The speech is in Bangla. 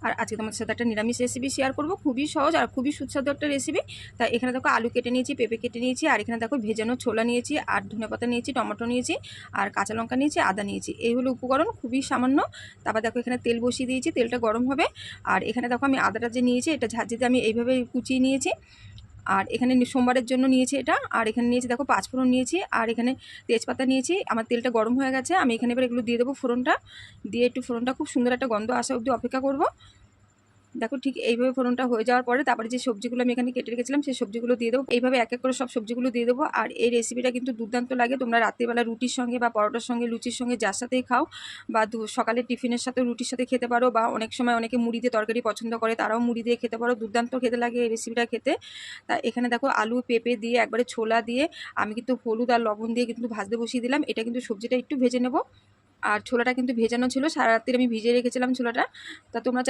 আর আজকে তোমাদের সাথে একটা নিরামিষ রেসিপি শেয়ার করব, খুবই সহজ আর খুবই সুস্বাদু একটা রেসিপি। তাই এখানে দেখো আলু কেটে নিয়েছি, পেঁপে কেটে নিয়েছি, আর এখানে দেখো ভেজানো ছোলা নিয়েছি, আর ধনেপাতা নিয়েছি, টমেটো নিয়েছি, আর কাঁচা লঙ্কা নিয়েছি, আদা নিয়েছি। এই হলো উপকরণ, খুবই সামান্য। তারপর দেখো এখানে তেল বসিয়ে দিয়েছি, তেলটা গরম হবে। আর এখানে দেখো আমি আদাটা যে নিয়েছি এটা ঝাঁঝিতে আমি এইভাবে কুচিয়ে নিয়েছি। আর এখানে সোমবারের জন্য নিয়েছি এটা। আর এখানে নিয়েছি দেখো পাঁচফোড়ন নিয়েছি, আর এখানে তেজপাতা নিয়েছি। আমার তেলটা গরম হয়ে গেছে, আমি এখানে এবার এগুলো দিয়ে দেবো ফোড়নটা। দিয়ে একটু ফোড়নটা খুব সুন্দর একটা গন্ধ আসা অবধি অপেক্ষা করব। দেখো ঠিক এইভাবে ফোড়নটা হয়ে যাওয়ার পরে তারপরে যে সবজিগুলো আমি এখানে কেটে রেখেছিলাম সেই সবজিগুলো দিয়ে দেবো। এইভাবে এক এক করে সব সবজিগুলো দিয়ে দেবো। আর এই রেসিপিটা কিন্তু দুর্দান্ত লাগে, তোমরা রাত্রিবেলা রুটির সঙ্গে বা পরোটার সঙ্গে, লুচির সঙ্গে যার সাথেই খাও, বা সকালের টিফিনের সাথে রুটির সাথে খেতে পারো, বা অনেক সময় অনেকে মুড়ি দিয়ে তরকারি পছন্দ করে তারাও মুড়ি দিয়ে খেতে পারো। দুর্দান্ত খেতে লাগে এই রেসিপিটা খেতে। তা এখানে দেখো আলু পেঁপে দিয়ে একবারে ছোলা দিয়ে আমি কিন্তু হলুদ আর লবণ দিয়ে কিন্তু ভাজতে বসিয়ে দিলাম। এটা কিন্তু সবজিটা একটু ভেজে নেব। আর ছোলাটা কিন্তু ভেজানো ছিল, সারা রাত্রির আমি ভিজিয়ে রেখেছিলাম ছোলাটা। তা তোমরা